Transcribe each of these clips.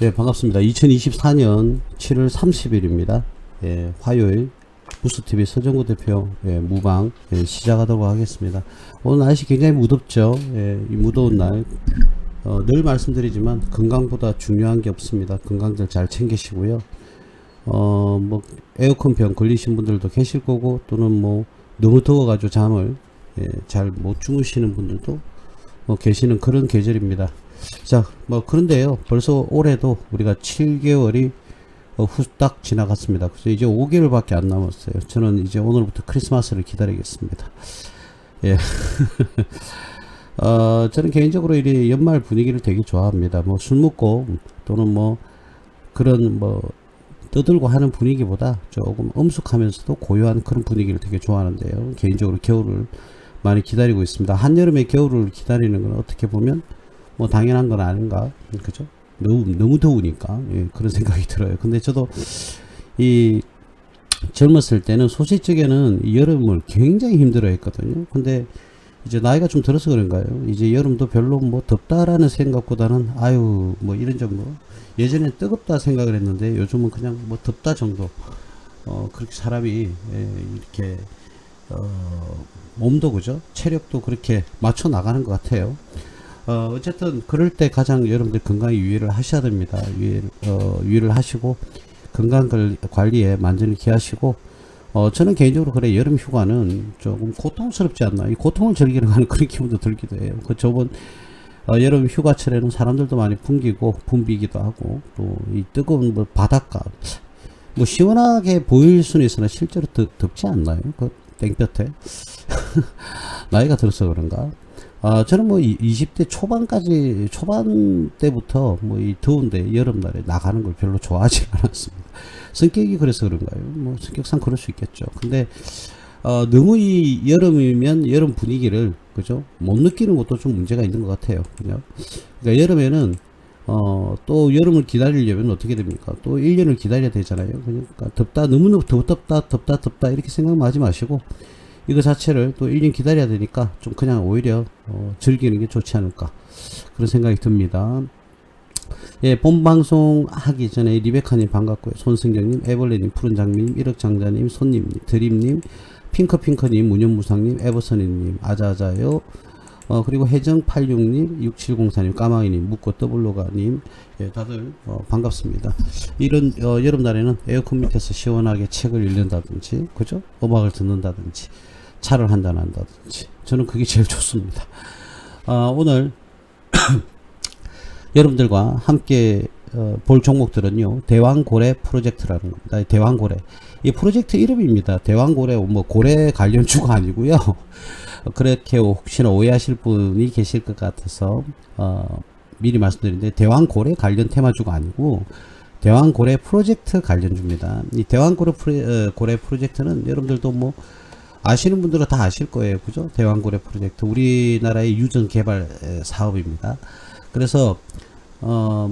예, 반갑습니다. 2024년 7월 30일입니다. 예, 화요일 부스TV 서정구 대표 무방 시작하도록 하겠습니다. 오늘 날씨 굉장히 무덥죠. 이 무더운 날 늘 말씀드리지만 건강보다 중요한 게 없습니다. 건강들 잘 챙기시고요. 뭐 에어컨 병 걸리신 분들도 계실 거고, 또는 뭐 너무 더워가지고 잠을 잘 못 주무시는 분들도 계시는 그런 계절입니다. 자, 뭐 그런데요, 벌써 올해도 우리가 7개월이 후딱 지나갔습니다. 그래서 이제 5개월밖에 안 남았어요. 저는 이제 오늘부터 크리스마스를 기다리겠습니다. 예. 저는 개인적으로 이 연말 분위기를 되게 좋아합니다. 뭐 술 먹고 또는 뭐 그런 뭐 떠들고 하는 분위기보다 조금 엄숙하면서도 고요한 그런 분위기를 되게 좋아하는데요. 개인적으로 겨울을 많이 기다리고 있습니다. 한여름에 겨울을 기다리는 건 어떻게 보면 뭐 당연한 건 아닌가, 그죠? 너무 더우니까 그런 생각이 들어요. 근데 저도 이 젊었을 때는 소시적에는 이 여름을 굉장히 힘들어했거든요. 근데 이제 나이가 좀 들어서 그런가요? 이제 여름도 별로 뭐 덥다라는 생각보다는 아유 뭐 이런 정도. 예전엔 뜨겁다 생각을 했는데 요즘은 그냥 뭐 덥다 정도. 그렇게 사람이 이렇게 몸도 그죠? 체력도 그렇게 맞춰 나가는 것 같아요. 어쨌든 그럴 때 가장 여러분들 건강에 유의를 하셔야 됩니다. 유의를 하시고 건강 관리에 만전을 기하시고, 저는 개인적으로 그래, 여름 휴가는 조금 고통스럽지 않나, 이 고통을 즐기러 가는 그런 기분도 들기도 해요. 그 저번 여름 휴가철에는 사람들도 많이 붐비기도 하고, 또 이 뜨거운 뭐 바닷가 뭐 시원하게 보일 수는 있으나 실제로 덥지 않나요? 그 땡볕에 나이가 들어서 그런가? 저는 뭐 20대 초반 때부터 뭐 이 더운데 여름날에 나가는 걸 별로 좋아하지 않았습니다. 성격이 그래서 그런가요? 뭐 성격상 그럴 수 있겠죠. 근데 너무 이 여름이면 여름 분위기를 그죠? 못 느끼는 것도 좀 문제가 있는 것 같아요. 그죠? 그러니까 여름에는 또 여름을 기다리려면 어떻게 됩니까? 또 1년을 기다려야 되잖아요. 그러니까 너무 덥다 이렇게 생각만 하지 마시고, 이거 자체를 또 1년 기다려야 되니까 좀 그냥 오히려 즐기는 게 좋지 않을까, 그런 생각이 듭니다. 예, 본 방송 하기 전에 리베카님 반갑고요. 손승경님, 에벌레님, 푸른장미님, 일억장자님, 손님님, 드림님, 핑커님, 문현무상님, 에버서니님, 아자아자요. 그리고 해정86님, 6704님, 까마귀님, 묵고 더블로가님, 예, 다들 반갑습니다. 이런 여름날에는 에어컨 밑에서 시원하게 책을 읽는다든지, 그죠? 음악을 듣는다든지, 차를 한잔한다든지, 저는 그게 제일 좋습니다. 오늘 여러분들과 함께 볼 종목들은요, 대왕고래 프로젝트라는 겁니다. 대왕고래, 이 프로젝트 이름입니다. 대왕고래, 뭐 고래 관련주가 아니고요. 그렇게 혹시나 오해하실 분이 계실 것 같아서 미리 말씀드리는데, 대왕고래 관련 테마주가 아니고 대왕고래 프로젝트 관련주입니다. 이 대왕고래 프로젝트는 여러분들도 뭐 아시는 분들은 다 아실 거예요, 그죠? 대왕고래 프로젝트, 우리나라의 유전 개발 사업입니다. 그래서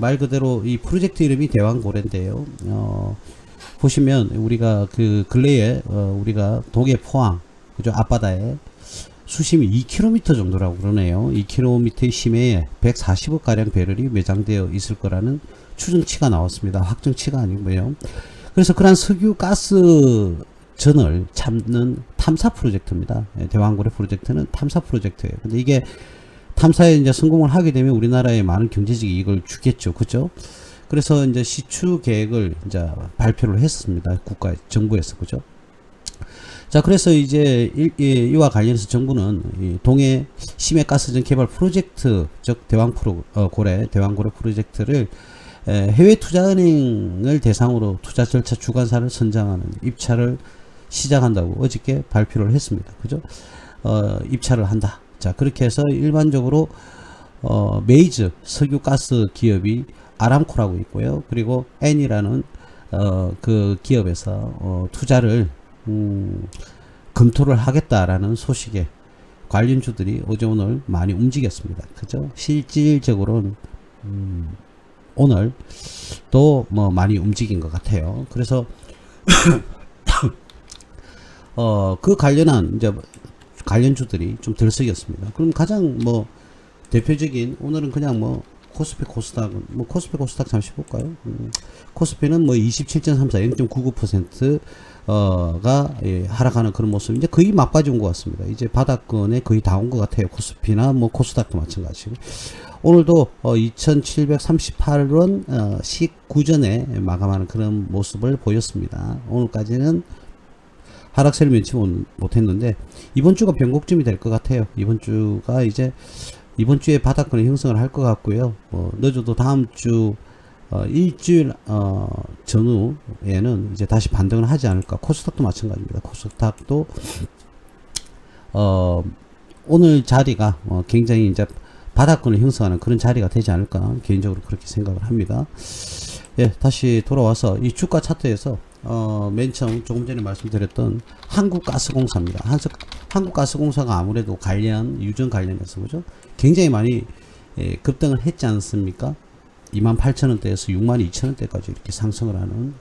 말 그대로 이 프로젝트 이름이 대왕고래인데요. 보시면 우리가 그 근래에 우리가 동해 포항, 그죠? 앞바다에 수심이 2km 정도라고 그러네요. 2km의 심해에 140억 가량 배럴이 매장되어 있을 거라는 추정치가 나왔습니다. 확정치가 아니고요. 그래서 그러한 석유 가스 전을 찾는 탐사 프로젝트입니다. 대왕고래 프로젝트는 탐사 프로젝트예요. 근데 이게 탐사에 이제 성공을 하게 되면 우리나라에 많은 경제적 이익을 주겠죠. 그죠? 그래서 이제 시추 계획을 이제 발표를 했습니다. 정부에서. 그죠? 자, 그래서 이제 이와 관련해서 정부는 이 동해 심해가스전 개발 프로젝트, 즉 대왕고래 프로젝트를 해외 투자은행을 대상으로 투자 절차 주관사를 선정하는 입찰을 시작한다고 어저께 발표를 했습니다. 그죠? 입찰을 한다. 자, 그렇게 해서 일반적으로 메이저 석유가스 기업이 아람코라고 있고요. 그리고 N이라는 그 기업에서 투자를 검토를 하겠다라는 소식에 관련주들이 어제 오늘 많이 움직였습니다. 그죠? 실질적으로는 오늘 또 뭐 많이 움직인 것 같아요. 그래서 그 관련한 이제 관련주들이 좀 들썩였습니다. 그럼 가장 뭐 대표적인, 오늘은 그냥 뭐 코스피 코스닥은 뭐 코스피 코스닥 잠시 볼까요? 코스피는 뭐 27.34, 0.99% 가 예, 하락하는 그런 모습. 이제 거의 막바지 온 것 같습니다. 이제 바닥권에 거의 다 온 것 같아요. 코스피나 뭐 코스닥도 마찬가지고. 오늘도 2738원 식구전에 마감하는 그런 모습을 보였습니다. 오늘까지는 하락세를 면치 못했는데 이번 주가 변곡점이 될 것 같아요. 이번 주가 이제 이번 주에 바닥권의 형성을 할 것 같고요. 늦어도 다음 주 일주일 전후에는 이제 다시 반등을 하지 않을까. 코스닥도 마찬가지입니다. 코스닥도 오늘 자리가 굉장히 이제 바닥권을 형성하는 그런 자리가 되지 않을까 개인적으로 그렇게 생각을 합니다. 예, 다시 돌아와서 이 주가 차트에서 맨 처음 조금 전에 말씀드렸던 한국가스공사입니다. 한국가스공사가 아무래도 유전 관련해서 그죠? 굉장히 많이 급등을 했지 않습니까? 28,000원대에서 62,000원대까지 이렇게 상승을 하는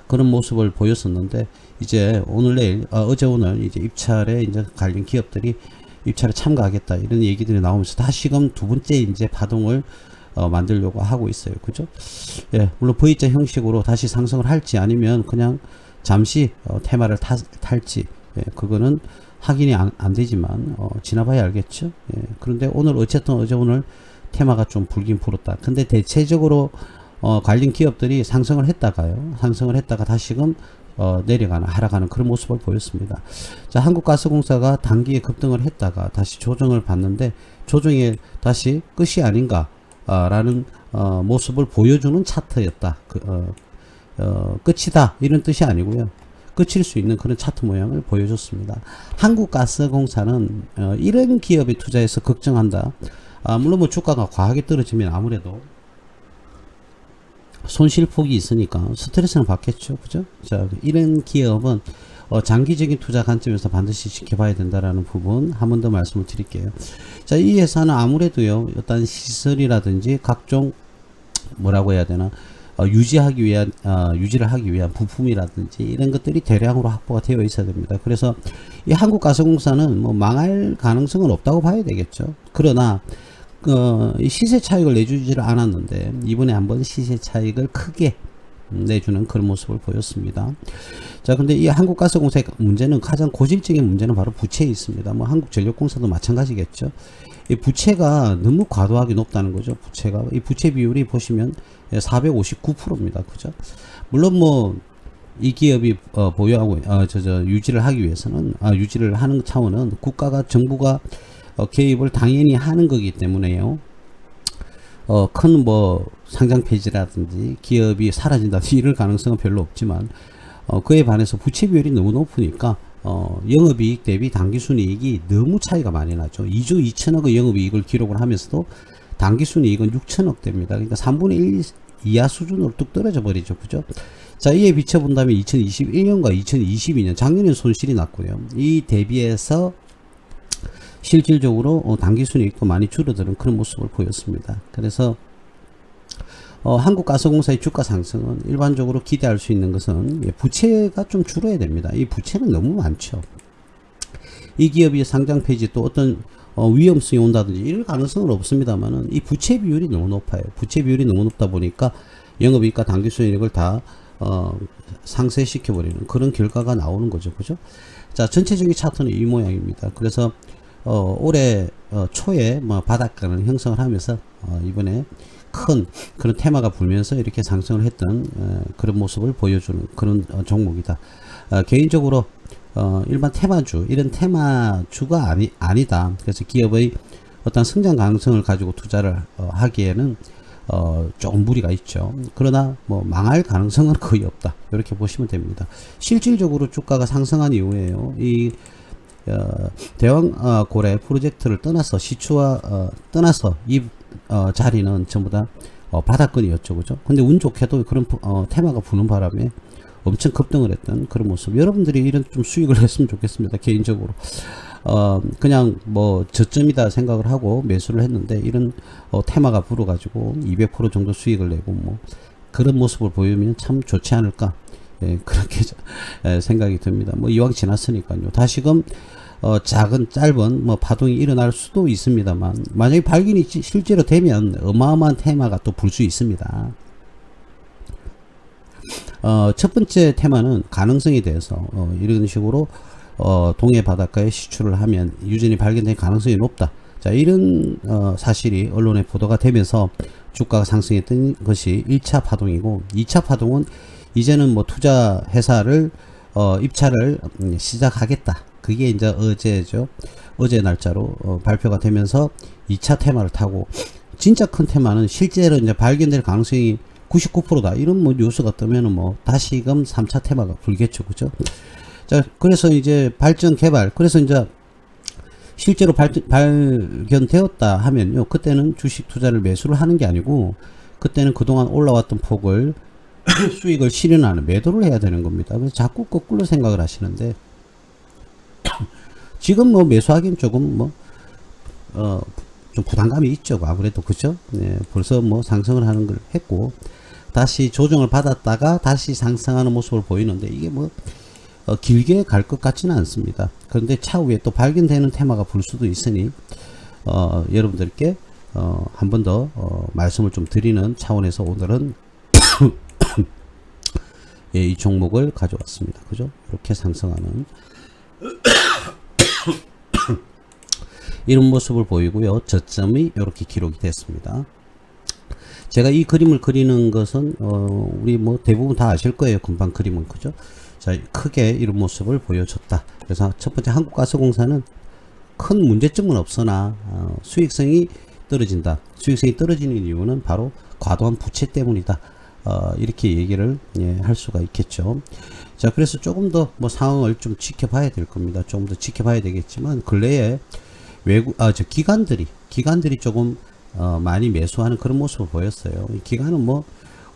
그런 모습을 보였었는데 이제 오늘 내일 어제 오늘 이제 입찰에 이제 관련 기업들이 입찰에 참가하겠다 이런 얘기들이 나오면서 다시금 두 번째 이제 파동을 만들려고 하고 있어요. 그죠? 예, 물론 V자 형식으로 다시 상승을 할지 아니면 그냥 잠시 테마를 탈지 예, 그거는 확인이 안 되지만 지나봐야 알겠죠. 예, 그런데 오늘 어쨌든 어제 오늘 테마가 좀 불긴 불었다. 근데 대체적으로 관련 기업들이 상승을 했다가 다시금 내려가는 하락하는 그런 모습을 보였습니다. 자, 한국가스공사가 단기에 급등을 했다가 다시 조정을 받는데 조정의 다시 끝이 아닌가 라는 모습을 보여주는 차트였다. 끝이다 이런 뜻이 아니고요. 끝일 수 있는 그런 차트 모양을 보여줬습니다. 한국가스공사는 이런 기업에 투자해서 걱정한다. 물론 뭐 주가가 과하게 떨어지면 아무래도 손실폭이 있으니까 스트레스는 받겠죠. 그죠? 자, 이런 기업은 장기적인 투자 관점에서 반드시 지켜봐야 된다라는 부분 한 번 더 말씀을 드릴게요. 자, 이 회사는 아무래도요, 어떤 시설이라든지 각종 뭐라고 해야 되나 유지를 하기 위한 부품이라든지 이런 것들이 대량으로 확보가 되어 있어야 됩니다. 그래서 이 한국가스공사는 뭐 망할 가능성은 없다고 봐야 되겠죠. 그러나 이 시세 차익을 내주지를 않았는데 이번에 한번 시세 차익을 크게 내주는 그런 모습을 보였습니다. 자, 근데 이 한국가스공사의 문제는 가장 고질적인 문제는 바로 부채에 있습니다. 뭐 한국전력공사도 마찬가지겠죠. 이 부채가 너무 과도하게 높다는 거죠. 이 부채 비율이 보시면 459%입니다. 그죠? 물론 뭐 이 기업이 보유하고 유지를 하기 위해서는 유지를 하는 차원은 정부가 개입을 당연히 하는 거기 때문에요. 큰 뭐 상장 폐지라든지 기업이 사라진다 이럴 가능성은 별로 없지만 그에 반해서 부채 비율이 너무 높으니까 영업이익 대비 당기순이익이 너무 차이가 많이 나죠. 2조 2천억의 영업이익을 기록을 하면서도 당기순이익은 6천억 대입니다. 그러니까 3분의 1 이하 수준으로 뚝 떨어져 버리죠. 그죠? 자, 이에 비춰본다면 2021년과 2022년 작년에 손실이 났고요. 이 대비해서 실질적으로 당기순이익도 많이 줄어드는 그런 모습을 보였습니다. 그래서 한국가스공사의 주가 상승은 일반적으로 기대할 수 있는 것은 부채가 좀 줄어야 됩니다. 이 부채는 너무 많죠. 이 기업이 상장 폐지 또 어떤 위험성이 온다든지 이럴 가능성은 없습니다만은 이 부채 비율이 너무 높아요. 부채 비율이 너무 높다 보니까 영업이익과 당기순이익을 다 상쇄시켜 버리는 그런 결과가 나오는 거죠. 그죠? 자, 전체적인 차트는 이 모양입니다. 그래서 올해 초에 뭐 바닥권을 형성을 하면서 이번에 큰 그런 테마가 불면서 이렇게 상승을 했던 그런 모습을 보여주는 그런 종목이다. 개인적으로 일반 테마주 이런 테마주가 아니다. 그래서 기업의 어떤 성장 가능성을 가지고 투자를 하기에는 조금 무리가 있죠. 그러나 뭐 망할 가능성은 거의 없다. 이렇게 보시면 됩니다. 실질적으로 주가가 상승한 이후에요. 이 대왕고래 프로젝트를 떠나서 떠나서 이 자리는 전부 다 바닥권이었죠. 그죠? 근데 운 좋게도 그런 테마가 부는 바람에 엄청 급등을 했던 그런 모습. 여러분들이 이런 좀 수익을 했으면 좋겠습니다. 개인적으로. 그냥 뭐 저점이다 생각을 하고 매수를 했는데 이런 테마가 불어가지고 200% 정도 수익을 내고 뭐 그런 모습을 보이면 참 좋지 않을까 예, 그렇게 생각이 듭니다. 뭐 이왕 지났으니까요. 다시금 작은 짧은 뭐 파동이 일어날 수도 있습니다만, 만약에 발견이 실제로 되면 어마어마한 테마가 또 불 수 있습니다. 첫 번째 테마는 가능성에 대해서 이런 식으로 동해 바닷가에 시추를 하면 유전이 발견될 가능성이 높다. 자, 이런 사실이 언론에 보도가 되면서 주가가 상승했던 것이 1차 파동이고, 2차 파동은 이제는 뭐 투자 회사를 입찰을 시작하겠다. 그게 이제 어제죠. 어제 날짜로 발표가 되면서 2차 테마를 타고, 진짜 큰 테마는 실제로 이제 발견될 가능성이 99%다. 이런 뭐 뉴스가 뜨면은 뭐 다시금 3차 테마가 불겠죠. 그죠? 자, 그래서 이제 발전 개발, 그래서 이제 실제로 발견되었다 하면요, 그때는 주식 투자를 매수를 하는 게 아니고, 그때는 그동안 올라왔던 폭을 수익을 실현하는 매도를 해야 되는 겁니다. 그래서 자꾸 거꾸로 생각을 하시는데, 지금 뭐 매수하기는 조금 뭐 좀 부담감이 있죠. 아무래도. 그죠? 네, 벌써 뭐 상승을 하는 걸 했고, 다시 조정을 받았다가 다시 상승하는 모습을 보이는데, 이게 뭐 길게 갈 것 같지는 않습니다. 그런데 차후에 또 발견되는 테마가 불 수도 있으니 여러분들께 한 번 더 말씀을 좀 드리는 차원에서 오늘은 예, 이 종목을 가져왔습니다. 그죠? 이렇게 상승하는 이런 모습을 보이고요. 저점이 이렇게 기록이 됐습니다. 제가 이 그림을 그리는 것은 우리 뭐 대부분 다 아실 거예요. 금방 그림은. 그죠? 자, 크게 이런 모습을 보여줬다. 그래서 첫 번째 한국가스공사는 큰 문제점은 없으나 수익성이 떨어진다. 수익성이 떨어지는 이유는 바로 과도한 부채 때문이다. 이렇게 얘기를 할 수가 있겠죠. 자, 그래서 조금 더 뭐 상황을 좀 지켜봐야 될 겁니다. 조금 더 지켜봐야 되겠지만, 근래에 기관들이 조금 많이 매수하는 그런 모습을 보였어요. 이 기관은 뭐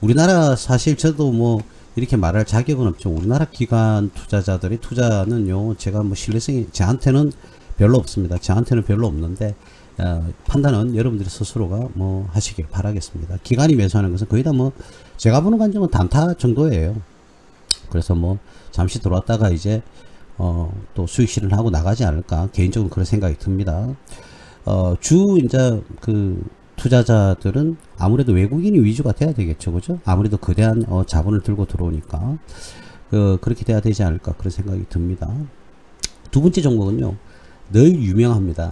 우리나라, 사실 저도 뭐 이렇게 말할 자격은 없죠. 우리나라 기관 투자자들의 투자는요, 제가 뭐 신뢰성이 저한테는 별로 없습니다. 저한테는 별로 없는데 판단은 여러분들이 스스로가 뭐 하시길 바라겠습니다. 기관이 매수하는 것은 거의 다 뭐 제가 보는 관점은 단타 정도예요. 그래서 뭐 잠시 들어왔다가 이제 또 수익 실현을 하고 나가지 않을까, 개인적으로 그런 생각이 듭니다. 이제 그 투자자들은 아무래도 외국인이 위주가 돼야 되겠죠. 그죠? 아무래도 거대한 자본을 들고 들어오니까 그렇게 돼야 되지 않을까, 그런 생각이 듭니다. 두 번째 종목은요, 늘 유명합니다.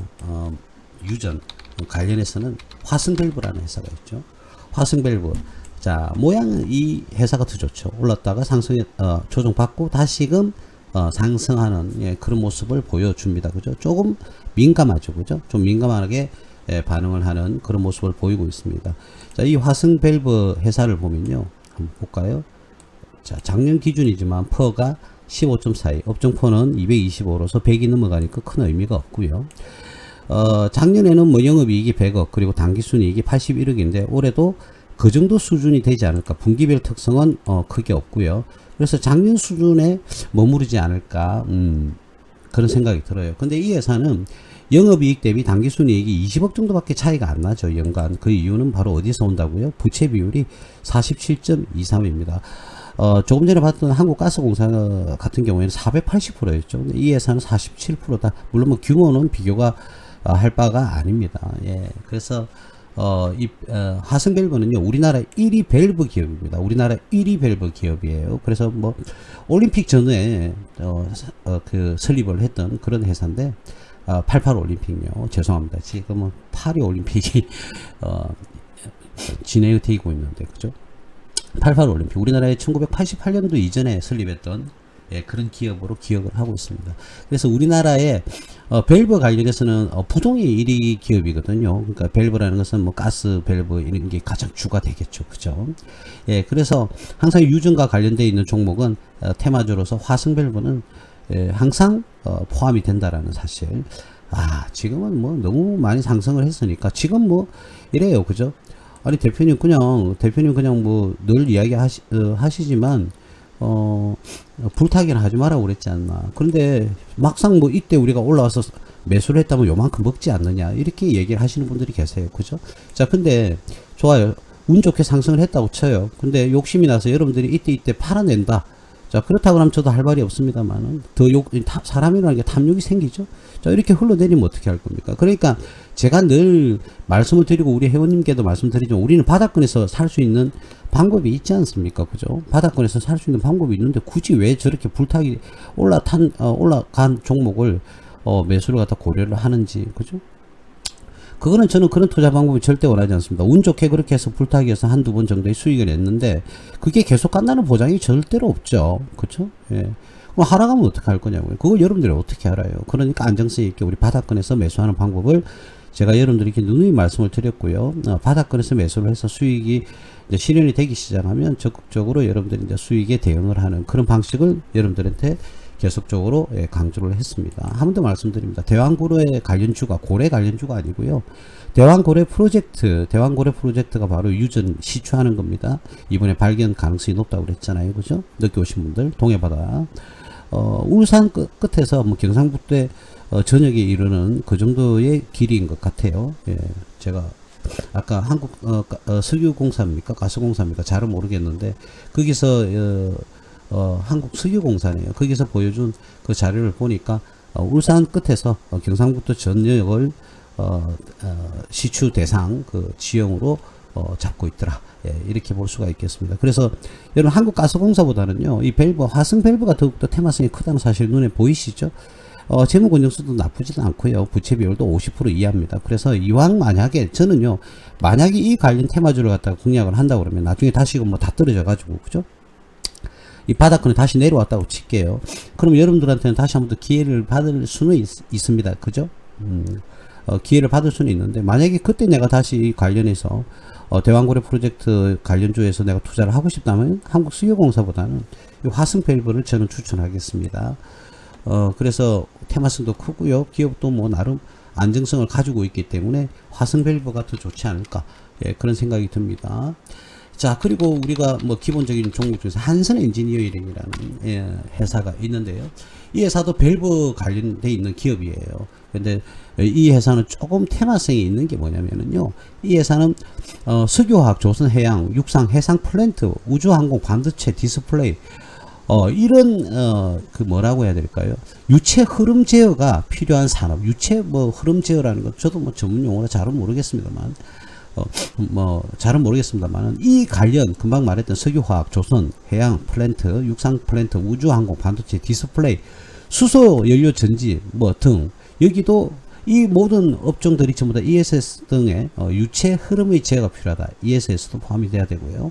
유전 관련해서는 화승밸브라는 회사가 있죠. 화승밸브. 자, 모양은 이 회사가 더 좋죠. 올랐다가 상승에 조정받고 다시금 상승하는 그런 모습을 보여줍니다. 그죠? 조금 민감하죠. 그죠? 좀 민감하게 반응을 하는 그런 모습을 보이고 있습니다. 자, 이 화승밸브 회사를 보면요, 한번 볼까요? 자, 작년 기준이지만 퍼가 15.42, 업종퍼는 225로서 100이 넘어가니까 큰 의미가 없고요. 작년에는 뭐 영업이익이 100억, 그리고 당기순이익이 81억인데 올해도 그 정도 수준이 되지 않을까. 분기별 특성은 크게 없고요. 그래서 작년 수준에 머무르지 않을까, 그런 생각이 들어요. 근데 이 회사는 영업이익 대비 당기순이익이 20억 정도밖에 차이가 안 나죠, 연간. 그 이유는 바로 어디서 온다고요? 부채 비율이 47.23입니다. 조금 전에 봤던 한국가스공사 같은 경우에는 480%였죠. 근데 이 회사는 47%다. 물론 뭐 규모는 비교가 할 바가 아닙니다. 예. 그래서 화승밸브는요, 우리나라 1위 밸브 기업입니다. 우리나라 1위 밸브 기업이에요. 그래서 뭐 올림픽 전에 설립을 했던 그런 회사인데, 88 올림픽요. 죄송합니다. 지금은 파리 올림픽이 진행이 되고 있는데, 그죠? 88 올림픽, 우리나라의 1988년도 이전에 설립했던 그런 기업으로 기억을 하고 있습니다. 그래서 우리나라의 밸브 관련해서는 부동의 1위 기업이거든요. 그러니까 밸브라는 것은 뭐 가스 밸브 이런 게 가장 주가 되겠죠. 그죠? 예, 그래서 항상 유전과 관련되어 있는 종목은 테마주로서 화승밸브는 항상 포함이 된다라는 사실. 지금은 뭐 너무 많이 상승을 했으니까 지금 뭐 이래요. 그죠? 아니, 대표님 그냥 뭐 늘 하시지만 불타기는 하지 마라고 그랬지 않나. 그런데 막상 뭐 이때 우리가 올라와서 매수를 했다면 요만큼 먹지 않느냐, 이렇게 얘기를 하시는 분들이 계세요. 그죠? 자, 근데 좋아요. 운 좋게 상승을 했다고 쳐요. 근데 욕심이 나서 여러분들이 이때 팔아낸다. 자, 그렇다고 하면 저도 할 말이 없습니다만은, 사람이라는 게 탐욕이 생기죠? 자, 이렇게 흘러내리면 어떻게 할 겁니까? 그러니까, 제가 늘 말씀을 드리고, 우리 회원님께도 말씀드리죠. 우리는 바닥권에서 살 수 있는 방법이 있지 않습니까? 그죠? 바닥권에서 살 수 있는 방법이 있는데, 굳이 왜 저렇게 불타기, 올라간 종목을, 매수를 갖다 고려를 하는지, 그죠? 그거는 저는 그런 투자 방법을 절대 원하지 않습니다. 운 좋게 그렇게 해서 불타기해서 한두 번 정도의 수익을 냈는데 그게 계속 간다는 보장이 절대로 없죠. 그렇죠? 예. 그럼 하락하면 어떻게 할 거냐고요. 그걸 여러분들이 어떻게 알아요. 그러니까 안정성 있게 우리 바닥권에서 매수하는 방법을 제가 여러분들에게 누누이 말씀을 드렸고요. 바닥권에서 매수를 해서 수익이 이제 실현이 되기 시작하면 적극적으로 여러분들이 이제 수익에 대응을 하는 그런 방식을 여러분들한테 계속적으로 강조를 했습니다. 한 번 더 말씀드립니다. 대왕고래 관련주가 고래 관련주가 아니고요. 대왕고래 프로젝트가 바로 유전 시추하는 겁니다. 이번에 발견 가능성이 높다고 그랬잖아요. 그죠? 늦게 오신 분들 동해바다 울산 끝에서 뭐 경상북도에 전역에 이르는 그 정도의 길이인 것 같아요. 예, 제가 아까 한국 석유공사입니까? 가스공사입니까? 잘은 모르겠는데 거기서 한국 석유공사네요. 거기서 보여준 그 자료를 보니까 울산 끝에서 경상북도 전역을 시추 대상 그 지형으로 잡고 있더라. 예, 이렇게 볼 수가 있겠습니다. 그래서 여러분 한국 가스공사보다는요 이 밸브 화성 밸브가 더욱더 테마성이 크다는 사실 눈에 보이시죠? 재무 건정수도 나쁘지도 않고요. 부채 비율도 50% 이하입니다. 그래서 이왕 만약에 저는요 만약에 이 관련 테마주를 갖다가 공략을 한다고 그러면 나중에 다시 뭐 다 떨어져 가지고 그죠? 이 바닥권에 다시 내려왔다고 칠게요. 그럼 여러분들한테는 다시 한번 더 기회를 받을 수는 있습니다. 그죠? 기회를 받을 수는 있는데, 만약에 그때 내가 다시 이 관련해서, 대왕고래 프로젝트 관련주에서 내가 투자를 하고 싶다면, 한국수유공사보다는 이 화승밸브를 저는 추천하겠습니다. 그래서 테마성도 크고요. 기업도 뭐 나름 안정성을 가지고 있기 때문에 화승밸브가 더 좋지 않을까. 예, 그런 생각이 듭니다. 자, 그리고 우리가 뭐 기본적인 종목 중에서 한선 엔지니어링이라는 회사가 있는데요. 이 회사도 밸브 관련돼 있는 기업이에요. 근데 이 회사는 조금 테마성이 있는 게 뭐냐면은요. 이 회사는 석유화학, 조선해양, 육상, 해상 플랜트, 우주항공, 반도체, 디스플레이 이런 그 뭐라고 해야 될까요? 유체 흐름 제어가 필요한 산업. 유체 뭐 흐름 제어라는 것 저도 뭐 전문 용어라 잘은 모르겠습니다만 잘은 모르겠습니다만, 이 관련, 금방 말했던 석유화학, 조선, 해양, 플랜트, 육상 플랜트, 우주항공, 반도체, 디스플레이, 수소, 연료 전지, 등, 여기도 이 모든 업종들이 전부 다 ESS 등의 유체 흐름의 제어가 필요하다. ESS도 포함이 돼야 되고요.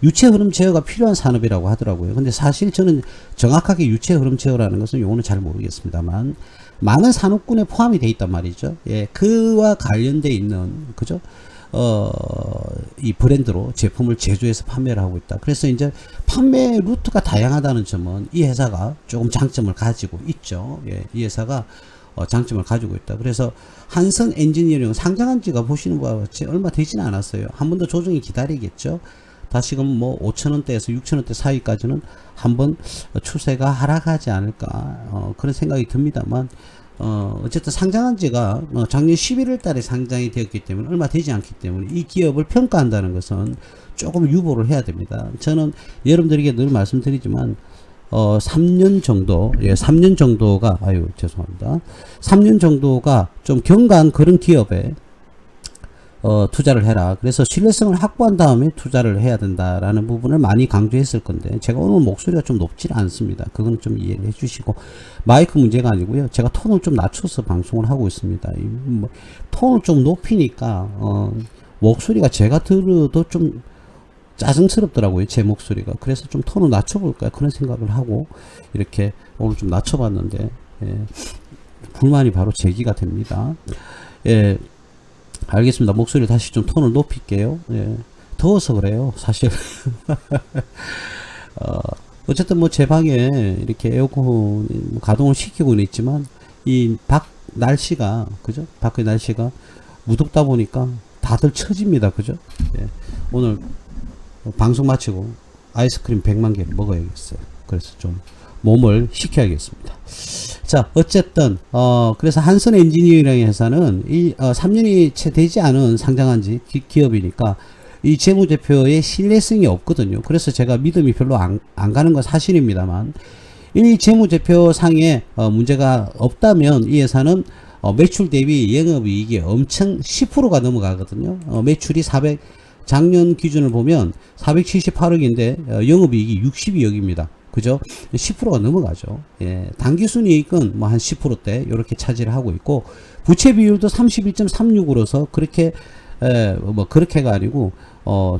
유체 흐름 제어가 필요한 산업이라고 하더라고요. 근데 사실 저는 정확하게 유체 흐름 제어라는 것은 요거는 잘 모르겠습니다만, 많은 산업군에 포함이 돼 있단 말이죠. 예, 그와 관련돼 있는, 그죠? 이 브랜드로 제품을 제조해서 판매를 하고 있다. 그래서 이제 판매 루트가 다양하다는 점은 이 회사가 조금 장점을 가지고 있죠. 예, 이 회사가 장점을 가지고 있다. 그래서 한선 엔지니어링 상장한 지가 보시는 바와 같이 얼마 되지는 않았어요. 한 번 더 조정이 기다리겠죠. 다시금 뭐 5천원대에서 6천원대 사이까지는 한번 추세가 하락하지 않을까 그런 생각이 듭니다만 어쨌든 상장한 지가 작년 11월 달에 상장이 되었기 때문에 얼마 되지 않기 때문에 이 기업을 평가한다는 것은 조금 유보를 해야 됩니다. 저는 여러분들에게 늘 말씀드리지만 3년 정도, 3년 정도가, 죄송합니다. 3년 정도가 좀 경과한 그런 기업에 투자를 해라. 그래서 신뢰성을 확보한 다음에 투자를 해야 된다라는 부분을 많이 강조했을 건데, 제가 오늘 목소리가 좀 높지 않습니다. 그건 좀 이해를 해주시고, 마이크 문제가 아니고요. 제가 톤을 좀 낮춰서 방송을 하고 있습니다. 톤을 좀 높이니까, 목소리가 제가 들어도 좀 짜증스럽더라고요. 제 목소리가. 그래서 좀 톤을 낮춰볼까 그런 생각을 하고, 이렇게 오늘 좀 낮춰봤는데, 불만이 바로 제기가 됩니다. 예. 알겠습니다. 목소리 다시 좀 톤을 높일게요. 예. 더워서 그래요, 사실. 어쨌든 뭐 제 방에 이렇게 에어컨 가동을 시키고는 있지만, 이 날씨가, 그죠? 밖의 날씨가 무덥다 보니까 다들 처집니다. 그죠? 예. 오늘 방송 마치고 아이스크림 100만 개 먹어야겠어요. 그래서 좀 몸을 식혀야겠습니다. 자, 어쨌든 그래서 한선 엔지니어링 회사는 3년이 채 되지 않은 상장한 지 기업이니까 이 재무제표의 신뢰성이 없거든요. 그래서 제가 믿음이 별로 안 가는 건 사실입니다만, 이 재무제표상에 문제가 없다면 이 회사는 매출 대비 영업이익이 엄청 10%가 넘어가거든요. 매출이 작년 기준을 보면 478억인데 영업이익이 62억입니다. 그죠? 10%가 넘어가죠. 예, 당기순이익은 뭐 한 10%대 이렇게 차지를 하고 있고, 부채 비율도 31.36으로서 그렇게 뭐 그렇게가 아니고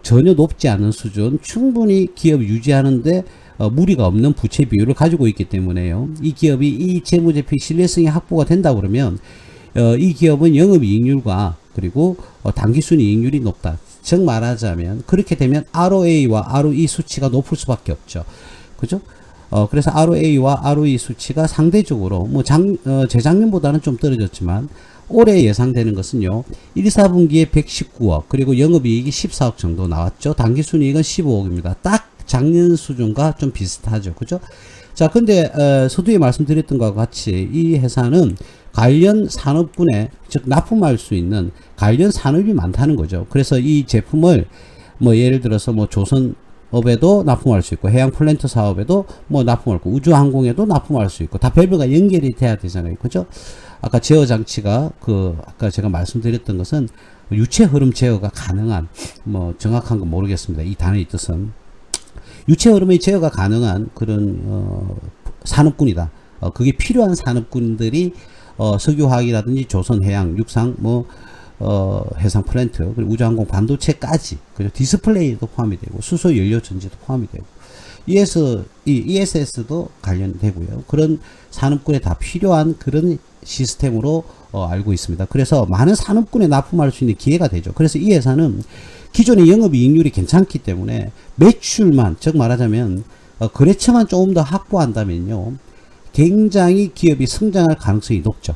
전혀 높지 않은 수준, 충분히 기업 유지하는데 무리가 없는 부채 비율을 가지고 있기 때문에요. 이 기업이 이 재무제표 신뢰성이 확보가 된다 그러면 이 기업은 영업이익률과 그리고 당기순이익률이 높다. 즉 말하자면 그렇게 되면 ROA와 ROE 수치가 높을 수밖에 없죠. 그죠? 그래서 ROA와 ROE 수치가 상대적으로 뭐 재작년보다는 좀 떨어졌지만 올해 예상되는 것은요, 1, 4분기에 119억, 그리고 영업이익이 14억 정도 나왔죠. 당기순이익은 15억입니다. 딱 작년 수준과 좀 비슷하죠. 그죠? 자, 근데 서두에 말씀드렸던 것과 같이 이 회사는 관련 산업군에, 즉 납품할 수 있는 관련 산업이 많다는 거죠. 그래서 이 제품을 뭐 예를 들어서 뭐 조선업에도 납품할 수 있고, 해양 플랜트 사업에도 뭐 납품할 수 있고, 우주항공에도 납품할 수 있고, 다 밸브가 연결이 돼야 되잖아요. 그죠? 아까 제어 장치가 아까 제가 말씀드렸던 것은 유체 흐름 제어가 가능한, 뭐 정확한 건 모르겠습니다. 이 단어의 뜻은 유체 흐름의 제어가 가능한 그런 산업군이다. 그게 필요한 산업군들이 석유화학이라든지 조선해양, 육상, 뭐 해상 플랜트, 그리고 우주항공, 반도체까지, 그리고 디스플레이도 포함이 되고, 수소 연료 전지도 포함이 되고, ESS도 관련되고요. 그런 산업군에 다 필요한 그런 시스템으로 알고 있습니다. 그래서 많은 산업군에 납품할 수 있는 기회가 되죠. 그래서 이 회사는 기존의 영업이익률이 괜찮기 때문에 매출만, 즉 말하자면 거래처만 조금 더 확보한다면요, 굉장히 기업이 성장할 가능성이 높죠.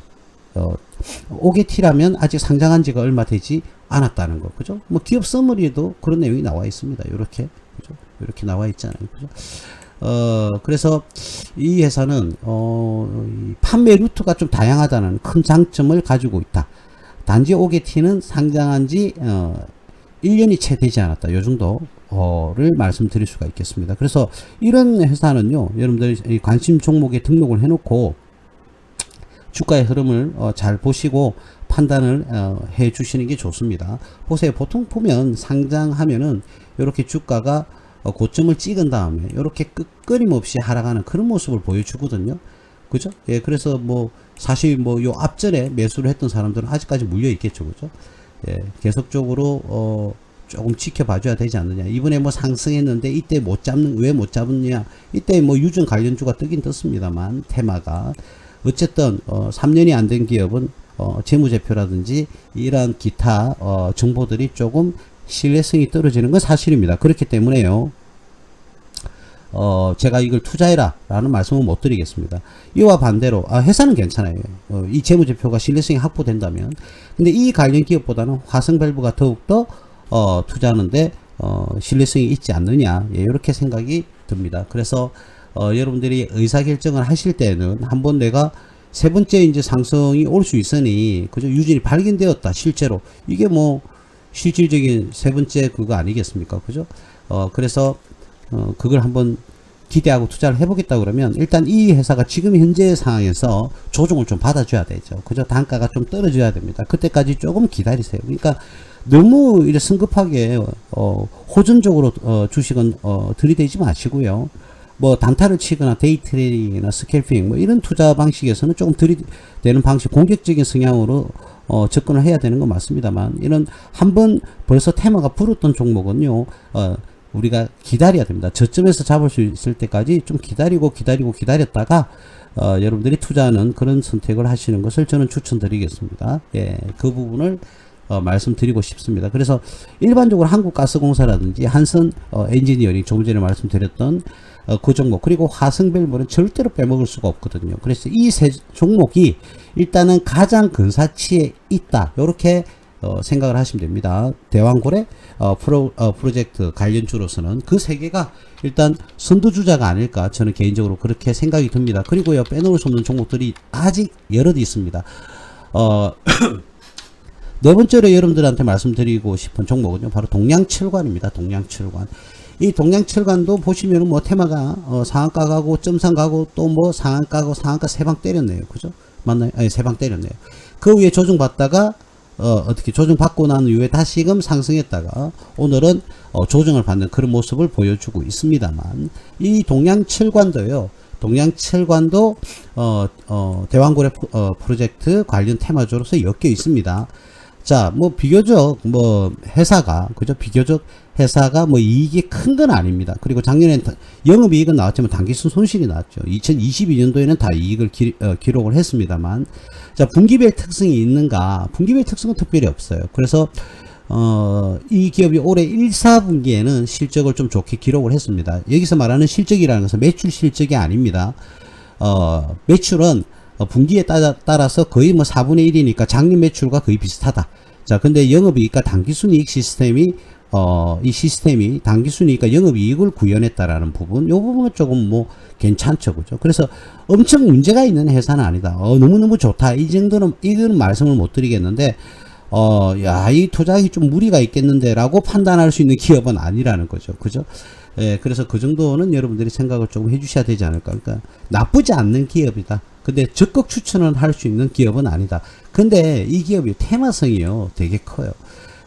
오게티라면 아직 상장한 지가 얼마 되지 않았다는 거, 그죠? 뭐 기업 서머리에도 그런 내용이 나와 있습니다. 이렇게, 그죠? 이렇게 나와 있잖아요, 그죠? 그래서 이 회사는 판매 루트가 좀 다양하다는 큰 장점을 가지고 있다. 단지 오게티는 상장한 지 1년이 채 되지 않았다. 요 정도를 말씀드릴 수가 있겠습니다. 그래서 이런 회사는요, 여러분들 관심 종목에 등록을 해놓고 주가의 흐름을 잘 보시고 판단을 해 주시는 게 좋습니다. 보세요. 보통 보면 상장하면은 이렇게 주가가 고점을 찍은 다음에 이렇게 끊임없이 하락하는 그런 모습을 보여주거든요. 그죠? 예, 그래서 뭐 사실 뭐 요 앞전에 매수를 했던 사람들은 아직까지 물려 있겠죠. 그죠? 예, 계속적으로 조금 지켜봐줘야 되지 않느냐. 이번에 뭐 상승했는데 이때 왜 못 잡느냐. 이때 뭐 유전 관련주가 뜨긴 떴습니다만 테마가 어쨌든 3년이 안 된 기업은 재무제표라든지 이러한 기타 정보들이 조금 신뢰성이 떨어지는 건 사실입니다. 그렇기 때문에요, 제가 이걸 투자해라 라는 말씀은 못 드리겠습니다. 이와 반대로 회사는 괜찮아요. 이 재무제표가 신뢰성이 확보된다면. 근데 이 관련 기업보다는 화성밸브가 더욱더 투자하는데 신뢰성이 있지 않느냐, 예, 이렇게 생각이 듭니다. 그래서 여러분들이 의사결정을 하실 때는 한번 내가 세 번째 이제 상승이 올 수 있으니, 그죠? 유진이 발견되었다. 실제로 이게 뭐 실질적인 세 번째 그거 아니겠습니까? 그죠? 그래서 그걸 한번 기대하고 투자를 해보겠다 그러면 일단 이 회사가 지금 현재 상황에서 조정을 좀 받아줘야 되죠. 그죠? 단가가 좀 떨어져야 됩니다. 그때까지 조금 기다리세요. 그러니까 너무 이래 성급하게 호전적으로 주식은 들이대지 마시고요. 뭐 단타를 치거나 데이 트레이딩이나 스캘핑 뭐 이런 투자 방식에서는 조금 들이대는 방식, 공격적인 성향으로 접근을 해야 되는 건 맞습니다만, 이런 한번 벌써 테마가 불었던 종목은요, 우리가 기다려야 됩니다. 저점에서 잡을 수 있을 때까지 좀 기다렸다가 여러분들이 투자하는 그런 선택을 하시는 것을 저는 추천드리겠습니다. 예, 그 부분을 말씀드리고 싶습니다. 그래서 일반적으로 한국가스공사라든지 한선 엔지니어링, 조금 전에 말씀드렸던 그 종목, 그리고 화성밸브는 절대로 빼먹을 수가 없거든요. 그래서 이 세 종목이 일단은 가장 근사치에 있다, 이렇게 생각을 하시면 됩니다. 대왕고래 프로젝트 관련주로서는 그 세 개가 일단 선두주자가 아닐까, 저는 개인적으로 그렇게 생각이 듭니다. 그리고요, 빼놓을 수 없는 종목들이 아직 여럿 있습니다. 네 번째로 여러분들한테 말씀드리고 싶은 종목은요, 바로 동양철관입니다. 동양철관. 이 동양철관도 보시면은 뭐 테마가 상한가 가고 점상 가고 또 뭐 상한가 가고 상한가 세 방 때렸네요. 그죠? 맞나요? 아니, 세 방 때렸네요. 그 위에 조정받다가 어떻게 조정받고 난 이후에 다시금 상승했다가 오늘은 조정을 받는 그런 모습을 보여주고 있습니다만, 이 동양철관도요, 동양철관도 대왕고래 프로젝트 관련 테마주로서 엮여 있습니다. 자, 뭐 비교적 뭐 회사가, 그죠? 비교적 회사가 뭐 이익이 큰 건 아닙니다. 그리고 작년엔 영업이익은 나왔지만 단기순 손실이 나왔죠. 2022년도에는 다 이익을 기록을 했습니다만, 자, 분기별 특성이 있는가? 분기별 특성은 특별히 없어요. 그래서 이 기업이 올해 1, 4분기에는 실적을 좀 좋게 기록을 했습니다. 여기서 말하는 실적이라는 것은 매출 실적이 아닙니다. 매출은 분기에 따라서 거의 뭐 4분의 1이니까 작년 매출과 거의 비슷하다. 자, 근데 영업이익과 당기순이익 시스템이 이 시스템이 당기순이익과 영업이익을 구현했다라는 부분, 요 부분은 조금 뭐 괜찮죠, 그죠? 그래서 엄청 문제가 있는 회사는 아니다. 너무너무 좋다. 이 정도는, 이건 말씀을 못 드리겠는데, 야, 이 투자액이 좀 무리가 있겠는데 라고 판단할 수 있는 기업은 아니라는 거죠. 그죠? 예, 그래서 그 정도는 여러분들이 생각을 조금 해주셔야 되지 않을까. 그러니까 나쁘지 않는 기업이다. 근데 적극 추천을 할 수 있는 기업은 아니다. 근데 이 기업이 테마성이요, 되게 커요.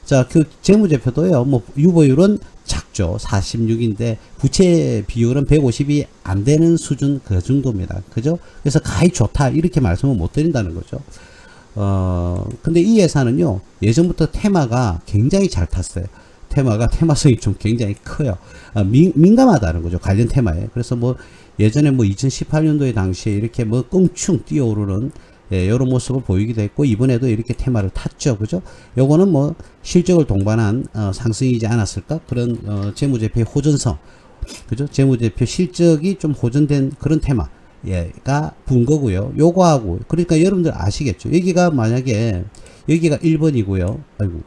자, 그 재무제표도요, 뭐 유보율은 작죠. 46인데 부채 비율은 150이 안 되는 수준, 그 정도입니다. 그죠? 그래서 가히 좋다, 이렇게 말씀을 못 드린다는 거죠. 근데 이 회사는요, 예전부터 테마가 굉장히 잘 탔어요. 테마성이 좀 굉장히 커요. 민감하다는 거죠, 관련 테마에. 그래서 뭐 예전에 뭐 2018년도에 당시에 이렇게 뭐 껑충 뛰어오르는, 예, 이런 모습을 보이기도 했고, 이번에도 이렇게 테마를 탔죠. 그죠? 요거는 뭐 실적을 동반한 상승이지 않았을까? 그런 재무제표의 호전성, 그죠? 재무제표 실적이 좀 호전된 그런 테마, 가 분 거고요. 요거하고, 그러니까 여러분들 아시겠죠? 여기가 만약에 여기가 1번이고요. 아이고.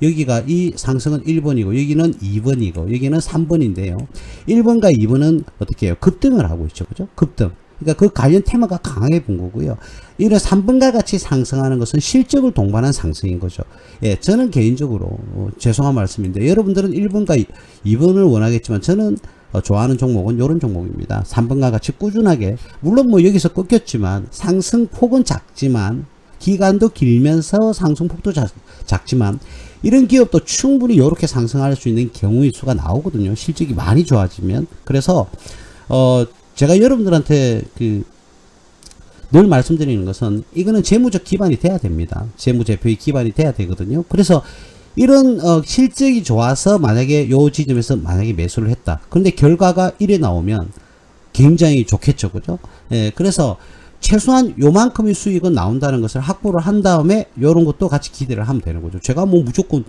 여기가 이 상승은 1번이고 여기는 2번이고 여기는 3번인데요. 1번과 2번은 어떻게 해요? 급등을 하고 있죠. 그죠? 급등. 그러니까 그 관련 테마가 강하게 본 거고요. 이런 3번과 같이 상승하는 것은 실적을 동반한 상승인 거죠. 예, 저는 개인적으로 죄송한 말씀인데, 여러분들은 1번과 2번을 원하겠지만 저는 좋아하는 종목은 이런 종목입니다. 3번과 같이 꾸준하게, 물론 뭐 여기서 꺾였지만 상승폭은 작지만, 기간도 길면서 상승폭도 작지만, 이런 기업도 충분히 이렇게 상승할 수 있는 경우의 수가 나오거든요. 실적이 많이 좋아지면. 그래서 제가 여러분들한테 늘 말씀드리는 것은, 이거는 재무적 기반이 돼야 됩니다. 재무제표의 기반이 돼야 되거든요. 그래서 이런 실적이 좋아서 만약에 요 지점에서 만약에 매수를 했다. 그런데 결과가 이래 나오면 굉장히 좋겠죠. 그죠? 예, 그래서 최소한 요만큼의 수익은 나온다는 것을 확보를 한 다음에 요런 것도 같이 기대를 하면 되는 거죠. 제가 뭐 무조건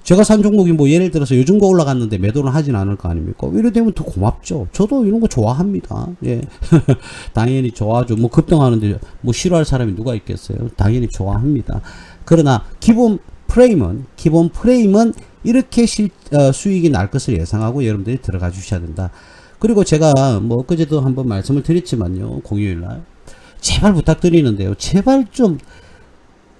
제가 산 종목이 뭐 예를 들어서 요 정도 올라갔는데 매도를 하진 않을 거 아닙니까? 이래 되면 더 고맙죠. 저도 이런 거 좋아합니다. 예. 당연히 좋아하죠. 뭐 급등하는데 뭐 싫어할 사람이 누가 있겠어요? 당연히 좋아합니다. 그러나 기본 프레임은 이렇게 수익이 날 것을 예상하고 여러분들이 들어가 주셔야 된다. 그리고 제가 뭐 그제도 한번 말씀을 드렸지만요, 공휴일날 제발 부탁드리는데요, 제발 좀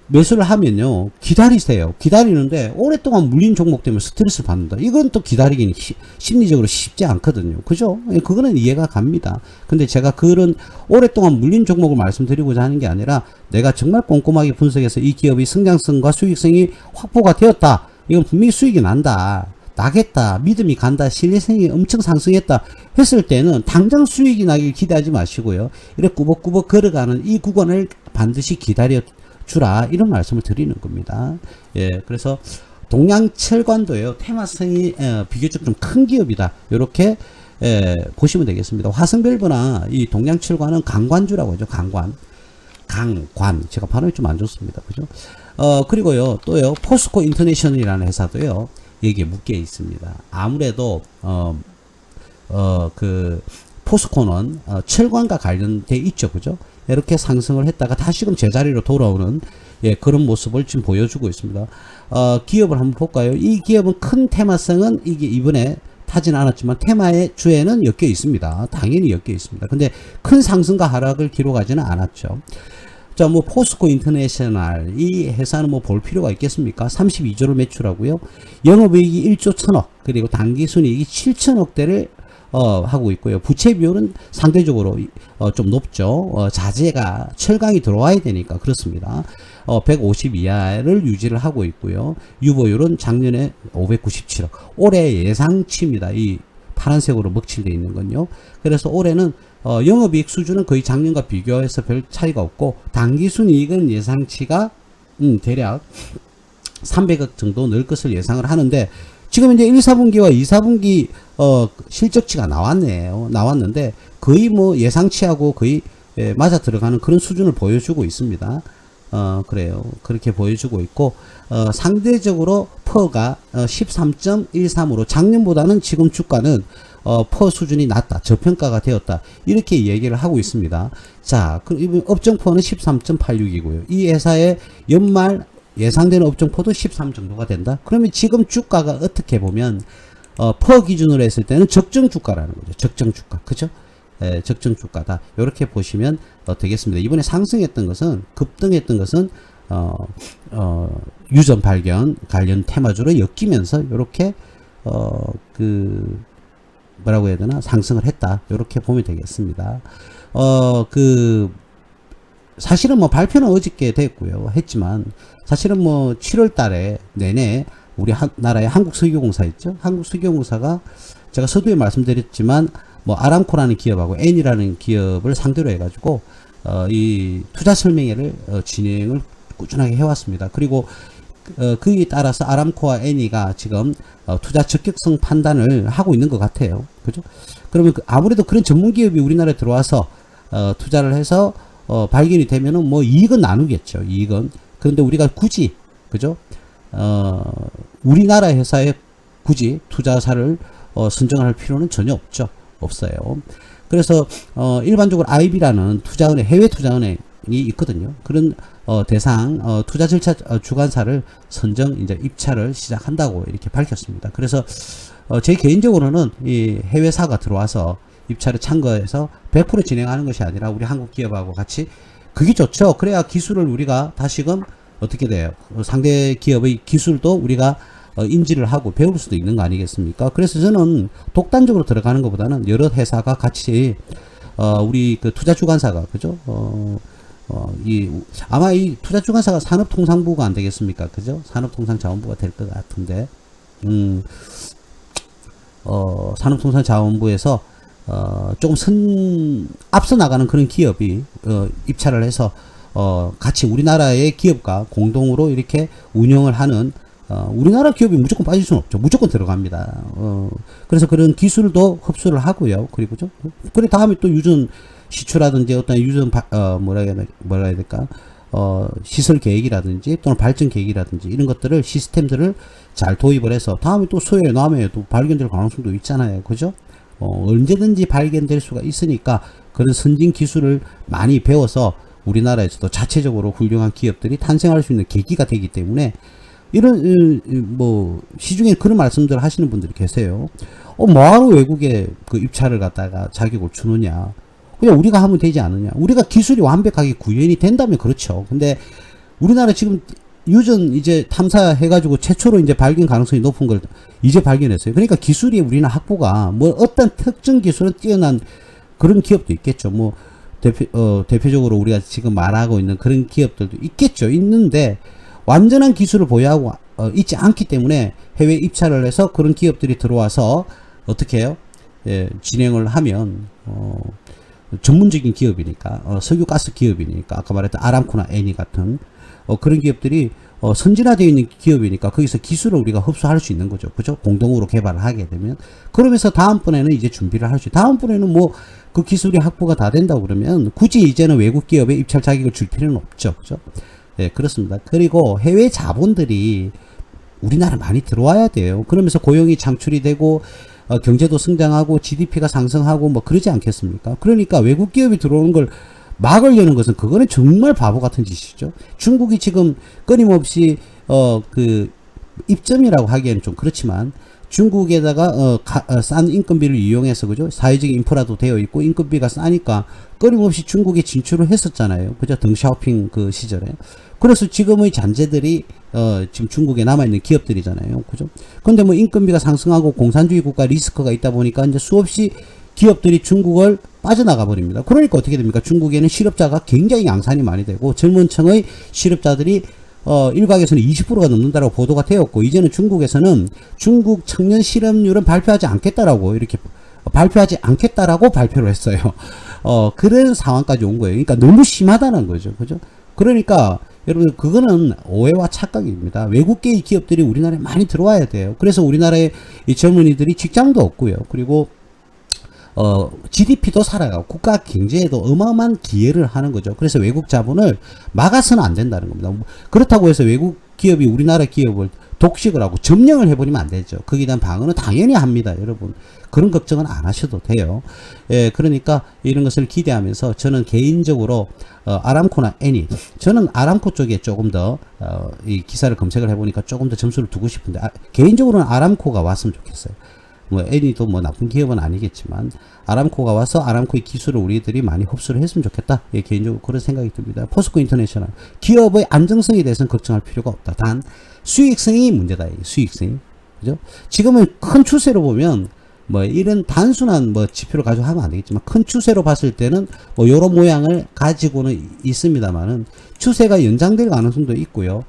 매수를 하면요 기다리세요. 기다리는데 오랫동안 물린 종목 때문에 스트레스 받는다. 이건 또 기다리기는 심리적으로 쉽지 않거든요. 그죠? 그거는 이해가 갑니다. 근데 제가 그런 오랫동안 물린 종목을 말씀드리고자 하는 게 아니라, 내가 정말 꼼꼼하게 분석해서 이 기업의 성장성과 수익성이 확보가 되었다, 이건 분명히 수익이 나겠다, 믿음이 간다, 신뢰성이 엄청 상승했다 했을 때는 당장 수익이 나길 기대하지 마시고요, 이렇게 꾸벅꾸벅 걸어가는 이 구간을 반드시 기다려 주라, 이런 말씀을 드리는 겁니다. 예, 그래서 동양철관도요, 테마성이 비교적 좀 큰 기업이다, 이렇게 보시면 되겠습니다. 화성밸브나 이 동양철관은 강관주라고 하죠. 강관. 제가 발음이 좀 안 좋습니다. 그죠? 그리고요, 또요, 포스코 인터내셔널이라는 회사도요, 여기에 묶여 있습니다. 아무래도 포스코는 철관과 관련돼 있죠. 그죠? 이렇게 상승을 했다가 다시금 제자리로 돌아오는, 예, 그런 모습을 지금 보여주고 있습니다. 기업을 한번 볼까요? 이 기업은 큰 테마성은 이게 이번에 타진 않았지만 테마의 주에는 엮여 있습니다. 당연히 엮여 있습니다. 근데 큰 상승과 하락을 기록하지는 않았죠. 자, 뭐 포스코 인터내셔널 이 회사는 뭐 볼 필요가 있겠습니까? 32조를 매출하고요. 영업이익이 1조 1천억, 그리고 당기순이익이 7천억대를 하고 있고요. 부채 비율은 상대적으로 좀 높죠. 자재가 철강이 들어와야 되니까 그렇습니다. 150 이하를 유지를 하고 있고요. 유보율은 작년에 597억. 올해 예상치입니다. 이 파란색으로 먹칠되어 있는 건요. 그래서 올해는 영업이익 수준은 거의 작년과 비교해서 별 차이가 없고, 당기순이익은 예상치가 대략 300억 정도 늘 것을 예상을 하는데, 지금 이제 1, 4분기와 2, 4분기 실적치가 나왔는데 거의 뭐 예상치하고 거의 맞아 들어가는 그런 수준을 보여주고 있습니다. 그래요. 그렇게 보여주고 있고, 상대적으로 퍼가 13.13으로 작년보다는 지금 주가는 퍼 수준이 낮다, 저평가가 되었다, 이렇게 얘기를 하고 있습니다. 자, 그럼 업종퍼는 13.86이고요. 이 회사의 연말 예상되는 업종퍼도 13 정도가 된다. 그러면 지금 주가가 어떻게 보면 퍼 기준으로 했을 때는 적정 주가라는 거죠. 적정 주가, 그죠? 적정 주가다. 이렇게 보시면 되겠습니다. 이번에 상승했던 것은, 급등했던 것은 유전 발견 관련 테마주로 엮이면서 이렇게 뭐라고 해야 되나, 상승을 했다, 이렇게 보면 되겠습니다. 사실은 뭐 발표는 어저께 됐고요. 했지만 사실은 뭐 7월 달에 내내 우리 나라의 한국석유공사 있죠. 한국석유공사가 제가 서두에 말씀드렸지만 뭐 아람코라는 기업하고 N이라는 기업을 상대로 해가지고 이 투자 설명회를 진행을 꾸준하게 해왔습니다. 그리고 그에 따라서 아람코와 N이가 지금 투자 적격성 판단을 하고 있는 것 같아요. 그죠? 그러면 아무래도 그런 전문 기업이 우리나라에 들어와서 투자를 해서 발견이 되면은 뭐 이익은 나누겠죠. 이익은. 그런데 우리가 굳이, 그죠? 우리나라 회사에 굳이 투자사를 선정할 필요는 전혀 없어요. 그래서 일반적으로 IB라는 투자은행, 해외 투자은행이 있거든요. 그런 대상 투자 절차 주관사를 선정, 이제 입찰을 시작한다고 이렇게 밝혔습니다. 그래서 제 개인적으로는 이 해외사가 들어와서 입찰에 참가해서 100% 진행하는 것이 아니라 우리 한국 기업하고 같이, 그게 좋죠. 그래야 기술을 우리가 다시금 어떻게 돼요? 상대 기업의 기술도 우리가 인지를 하고 배울 수도 있는 거 아니겠습니까? 그래서 저는 독단적으로 들어가는 것보다는 여러 회사가 같이 우리 그 투자 주관사가, 그죠? 아마 이 투자 주관사가 산업통상부가 안 되겠습니까? 그죠? 산업통상자원부가 될 것 같은데, 산업통상자원부에서 조금 앞서 나가는 그런 기업이 입찰을 해서 같이 우리나라의 기업과 공동으로 이렇게 운영을 하는, 우리나라 기업이 무조건 빠질 수는 없죠. 무조건 들어갑니다. 그래서 그런 기술도 흡수를 하고요. 그리고 그래 다음에 또 유전 시추라든지 어떤 유전 뭐라 해야 될까, 시설 계획이라든지 또는 발전 계획이라든지 이런 것들을, 시스템들을 잘 도입을 해서 다음에 또 수요에 남에 또 발견될 가능성도 있잖아요. 그죠? 언제든지 발견될 수가 있으니까 그런 선진 기술을 많이 배워서 우리나라에서도 자체적으로 훌륭한 기업들이 탄생할 수 있는 계기가 되기 때문에, 이런 뭐 시중에 그런 말씀들을 하시는 분들이 계세요. 뭐하러 외국에 그 입찰을 갖다가 자격을 주느냐, 그냥 우리가 하면 되지 않느냐. 우리가 기술이 완벽하게 구현이 된다면 그렇죠. 근데 우리나라 지금 유전 이제 탐사해가지고 최초로 이제 발견 가능성이 높은 걸 이제 발견했어요. 그러니까 기술이 우리나라 확보가, 뭐 어떤 특정 기술은 뛰어난 그런 기업도 있겠죠. 뭐 대표적으로 우리가 지금 말하고 있는 그런 기업들도 있겠죠. 있는데 완전한 기술을 보유하고 있지 않기 때문에 해외 입찰을 해서 그런 기업들이 들어와서 어떻게 해요? 진행을 하면 전문적인 기업이니까, 석유가스 기업이니까, 아까 말했던 아람코나 애니 같은 그런 기업들이 선진화되어 있는 기업이니까 거기서 기술을 우리가 흡수할 수 있는 거죠. 그죠? 공동으로 개발을 하게 되면. 그러면서 다음번에는 이제 준비를 할 수, 다음번에는 뭐 그 기술이 확보가 다 된다고 그러면 굳이 이제는 외국 기업에 입찰 자격을 줄 필요는 없죠. 그죠? 예, 그렇습니다. 그리고 해외 자본들이 우리나라 많이 들어와야 돼요. 그러면서 고용이 창출이 되고 경제도 성장하고 GDP가 상승하고 뭐 그러지 않겠습니까? 그러니까 외국 기업이 들어오는 걸 막으려는 것은, 그거는 정말 바보 같은 짓이죠. 중국이 지금 끊임없이 그 입점이라고 하기에는 좀 그렇지만 중국에다가 싼 인건비를 이용해서 그죠? 사회적인 인프라도 되어 있고 인건비가 싸니까 끊임없이 중국에 진출을 했었잖아요. 그죠? 덩샤오핑 그 시절에. 그래서 지금의 잔재들이 지금 중국에 남아있는 기업들이잖아요. 그죠? 근데 뭐 인건비가 상승하고 공산주의 국가 리스크가 있다 보니까 이제 수없이 기업들이 중국을 빠져나가 버립니다. 그러니까 어떻게 됩니까? 중국에는 실업자가 굉장히 양산이 많이 되고 젊은 층의 실업자들이 일각에서는 20%가 넘는다고 보도가 되었고, 이제는 중국에서는 중국 청년 실업률은 발표하지 않겠다라고 이렇게 발표하지 않겠다라고 발표를 했어요. 그런 상황까지 온 거예요. 그러니까 너무 심하다는 거죠. 그죠? 그러니까 여러분 그거는 오해와 착각입니다. 외국계의 기업들이 우리나라에 많이 들어와야 돼요. 그래서 우리나라의 이 젊은이들이 직장도 없고요. 그리고 GDP도 살아가고 국가 경제에도 어마어마한 기여를 하는 거죠. 그래서 외국 자본을 막아서는 안 된다는 겁니다. 그렇다고 해서 외국 기업이 우리나라 기업을 독식을 하고 점령을 해버리면 안 되죠. 거기에 대한 방어는 당연히 합니다. 여러분 그런 걱정은 안 하셔도 돼요. 예, 그러니까 이런 것을 기대하면서 저는 개인적으로 아람코나 애니, 저는 아람코 쪽에 조금 더 이 기사를 검색을 해보니까 조금 더 점수를 두고 싶은데 개인적으로는 아람코가 왔으면 좋겠어요. 뭐 애니도 뭐 나쁜 기업은 아니겠지만 아람코가 와서 아람코의 기술을 우리들이 많이 흡수를 했으면 좋겠다. 예, 개인적으로 그런 생각이 듭니다. 포스코 인터내셔널 기업의 안정성에 대해서는 걱정할 필요가 없다. 단 수익성이 문제다. 수익성이. 그죠? 지금은 큰 추세로 보면 뭐 이런 단순한 뭐 지표를 가지고 하면 안 되겠지만 큰 추세로 봤을 때는 뭐 요런 모양을 가지고는 있습니다만은 추세가 연장될 가능성도 있고요.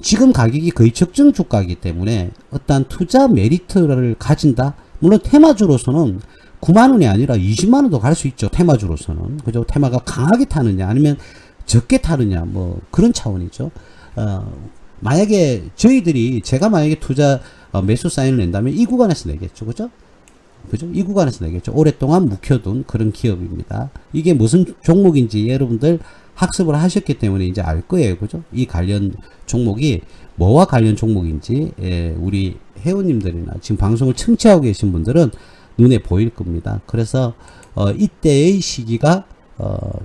지금 가격이 거의 적정 주가이기 때문에 어떤 투자 메리트를 가진다. 물론 테마주로서는 9만원이 아니라 20만원도 갈 수 있죠. 테마주로서는. 그죠? 테마가 강하게 타느냐 아니면 적게 타느냐 뭐 그런 차원이죠. 만약에 제가 만약에 투자 매수 사인을 낸다면 이 구간에서 내겠죠. 그죠? 그죠? 이 구간에서 내겠죠. 오랫동안 묵혀둔 그런 기업입니다. 이게 무슨 종목인지 여러분들 학습을 하셨기 때문에 이제 알 거예요. 그죠? 이 관련 종목이 뭐와 관련 종목인지, 우리 회원님들이나 지금 방송을 청취하고 계신 분들은 눈에 보일 겁니다. 그래서, 이때의 시기가,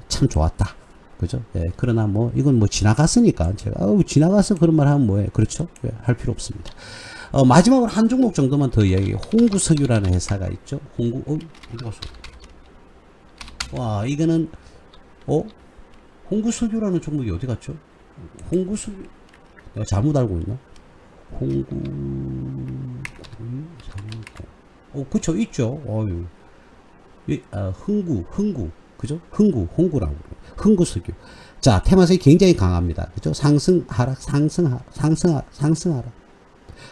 참 좋았다. 그죠? 예, 그러나 뭐, 이건 뭐 지나갔으니까 제가, 지나가서 그런 말 하면 뭐해. 그렇죠? 예, 할 필요 없습니다. 마지막으로 한 종목 정도만 더 이야기해요. 홍구석유라는 회사가 있죠. 어디 갔어? 와, 이거는, 홍구석유라는 종목이 어디 갔죠? 홍구석유, 내가 잘못 알고 있나? 그쵸, 있죠. 흥구, 그죠? 홍구라고. 흥구석유. 자, 테마성이 굉장히 강합니다. 그죠? 상승, 하락.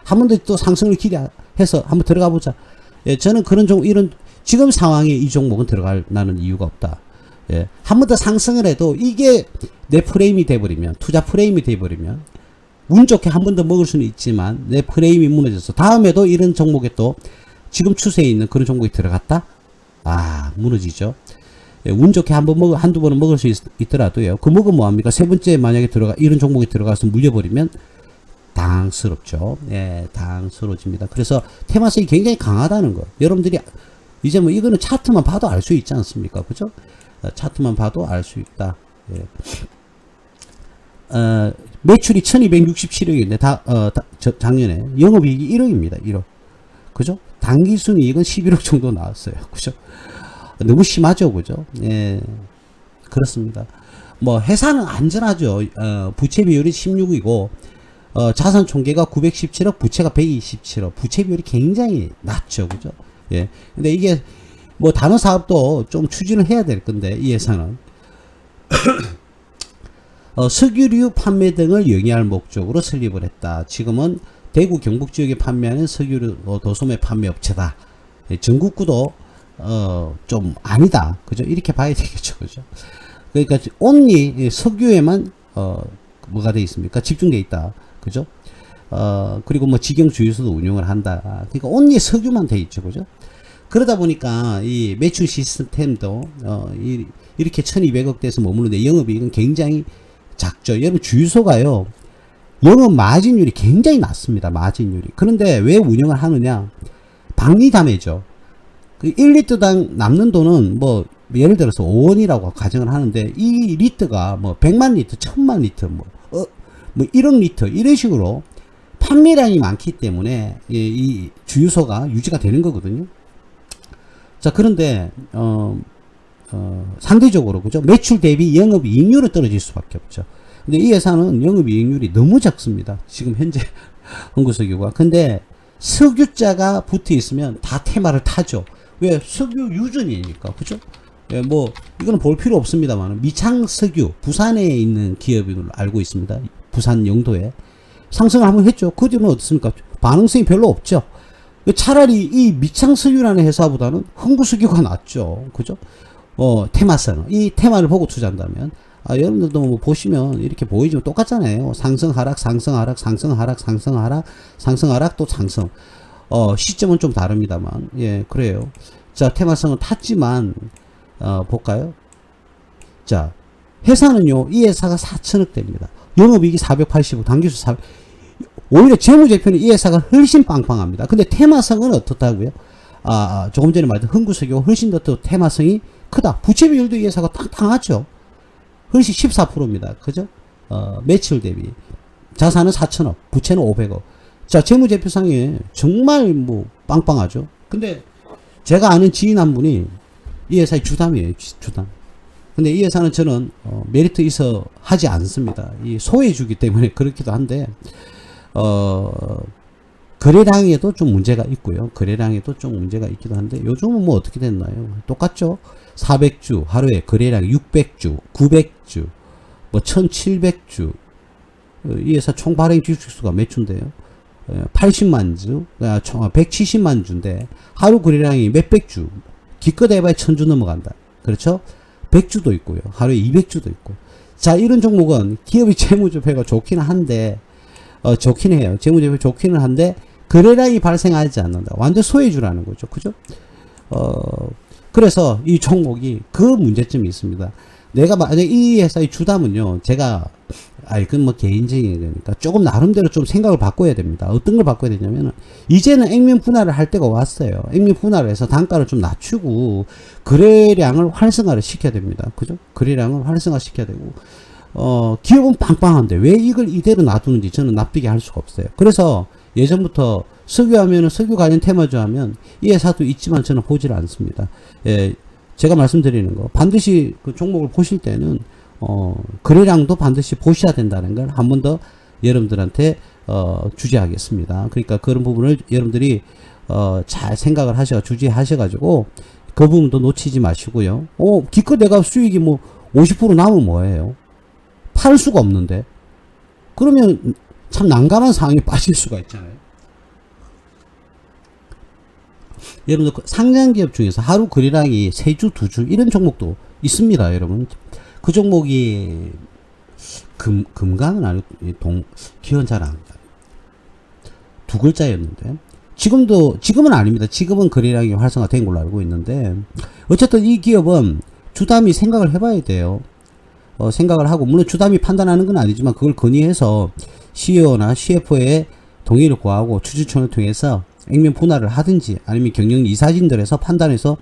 한 번 더 또 상승을 기대해서 한번 들어가 보자. 예, 저는 그런 이런, 지금 상황에 이 종목은 들어갈 나는 이유가 없다. 예, 한 번 더 상승을 해도 이게 내 프레임이 돼버리면, 투자 프레임이 돼버리면, 운 좋게 한 번 더 먹을 수는 있지만, 내 프레임이 무너져서, 다음에도 이런 종목에 또, 지금 추세에 있는 그런 종목이 들어갔다? 무너지죠. 예, 운 좋게 한두 번은 먹을 수 있더라도요. 그 먹으면 뭐합니까? 세 번째 만약에 이런 종목이 들어가서 물려버리면, 당스럽죠. 예, 당스러워집니다. 그래서 테마성이 굉장히 강하다는 거. 여러분들이, 이제 뭐 이거는 차트만 봐도 알 수 있지 않습니까? 그죠? 차트만 봐도 알 수 있다. 예. 매출이 1267억인데, 작년에. 영업이익이 1억입니다. 1억. 그죠? 당기순이익은 11억 정도 나왔어요. 그죠? 너무 심하죠. 그죠? 예. 그렇습니다. 뭐, 회사는 안전하죠. 부채 비율이 16이고, 자산 총계가 917억, 부채가 127억. 부채 비율이 굉장히 낮죠. 그죠? 예. 근데 이게, 뭐 다른 사업도 좀 추진을 해야 될 건데 이 회사는 석유류 판매 등을 영위할 목적으로 설립을 했다. 지금은 대구 경북 지역에 판매하는 석유류 도소매 판매 업체다. 전국구도 좀 아니다. 그죠? 이렇게 봐야 되겠죠. 그죠? 그러니까 온리 석유에만 뭐가 돼 있습니까? 집중돼 있다. 그죠? 그리고 뭐 직영 주유소도 운영을 한다. 그러니까 온리 석유만 돼 있죠. 그죠? 그러다 보니까 이 매출 시스템도 이렇게 1200억대에서 머무르는데 영업이익은 굉장히 작죠. 여러분 주유소가요 영업 마진율이 굉장히 낮습니다. 마진율이. 그런데 왜 운영을 하느냐? 박리담회죠. 1리터당 남는 돈은 뭐 예를 들어서 5원이라고 가정을 하는데 이 리터가 뭐 100만 리터, 1000만 리터, 뭐 1억 리터 이런 식으로 판매량이 많기 때문에 이 주유소가 유지가 되는 거거든요. 자, 그런데 상대적으로 그죠? 매출 대비 영업이익률은 떨어질 수밖에 없죠. 근데 이 회사는 영업이익률이 너무 작습니다. 지금 현재 흥구석유가. 근데 석유자가 붙어 있으면 다 테마를 타죠. 왜? 석유 유전이니까. 그죠? 예, 뭐 이거는 볼 필요 없습니다만 미창석유 부산에 있는 기업으로 알고 있습니다. 부산 영도에 상승을 한번 했죠. 그 뒤로는 어떻습니까? 반응성이 별로 없죠. 차라리 이 미창석유라는 회사보다는 흥구석유가 낫죠. 그죠? 테마성. 이 테마를 보고 투자한다면, 여러분들도 뭐 보시면 이렇게 보이지만 똑같잖아요. 상승, 하락, 상승, 하락, 상승, 하락, 상승, 하락, 상승, 하락, 또 상승. 시점은 좀 다릅니다만, 예, 그래요. 자, 테마성은 탔지만, 볼까요? 자, 회사는요, 이 회사가 4천억대입니다. 영업이익이 480억, 당기수 400, 오히려 재무제표는 이 회사가 훨씬 빵빵합니다. 근데 테마성은 어떻다고요? 조금 전에 말했던 흥구석유가 훨씬 더 테마성이 크다. 부채 비율도 이 회사가 땅땅하죠. 훨씬 14%입니다. 그죠? 매출 대비. 자산은 4천억, 부채는 500억. 자, 재무제표상에 정말 뭐 빵빵하죠. 근데 제가 아는 지인 한 분이 이 회사의 주담이에요. 주담. 근데 이 회사는 저는 메리트 있어 하지 않습니다. 이 소외주기 때문에 그렇기도 한데 거래량에도 좀 문제가 있고요. 거래량에도 좀 문제가 있기도 한데 요즘은 뭐 어떻게 됐나요? 똑같죠. 400주 하루에 거래량 600주, 900주, 뭐 1700주. 이 회사 총 발행 주식수가 몇 주인데요? 80만 주, 170만 주인데 하루 거래량이 몇백 주. 기껏 해봐야 1000주 넘어간다. 그렇죠? 100주도 있고요. 하루에 200주도 있고. 자, 이런 종목은 기업의 재무제표가 좋기는 한데 좋긴 해요. 재무제표 좋기는 한데 거래량이 발생하지 않는다. 완전 소외주라는 거죠. 그죠? 그래서 이 종목이 그 문제점이 있습니다. 내가 만약에 이 회사의 주담은요, 제가, 그건 뭐 개인적인 거니까 조금 나름대로 좀 생각을 바꿔야 됩니다. 어떤 걸 바꿔야 되냐면은, 이제는 액면 분할을 할 때가 왔어요. 액면 분할을 해서 단가를 좀 낮추고, 거래량을 활성화를 시켜야 됩니다. 그죠? 거래량을 활성화 시켜야 되고, 기업은 빵빵한데 왜 이걸 이대로 놔두는지 저는 납득이 할 수가 없어요. 그래서 예전부터 석유하면은 석유 관련 테마주 하면 이 회사도 있지만 저는 보지를 않습니다. 예, 제가 말씀드리는 거 반드시 그 종목을 보실 때는 거래량도 반드시 보셔야 된다는 걸 한 번 더 여러분들한테 주제하겠습니다. 그러니까 그런 부분을 여러분들이 잘 생각을 주제하셔가지고 그 부분도 놓치지 마시고요. 기껏 내가 수익이 뭐 50% 남으면 뭐예요? 팔 수가 없는데. 그러면 참 난감한 상황에 빠질 수가 있잖아요. 여러분들 상장기업 중에서 하루 거래량이 3주, 2주 이런 종목도 있습니다. 여러분. 그 종목이 금강은 아니고 기억은 잘 안 납니다. 두 글자였는데 지금은 아닙니다. 지금은 거래량이 활성화된 걸로 알고 있는데 어쨌든 이 기업은 주담이 생각을 해봐야 돼요. 생각을 하고 물론 주담이 판단하는 건 아니지만 그걸 건의해서 CEO나 CFO의 동의를 구하고 추진청을 통해서 액면 분할을 하든지 아니면 경영 이사진들에서 판단해서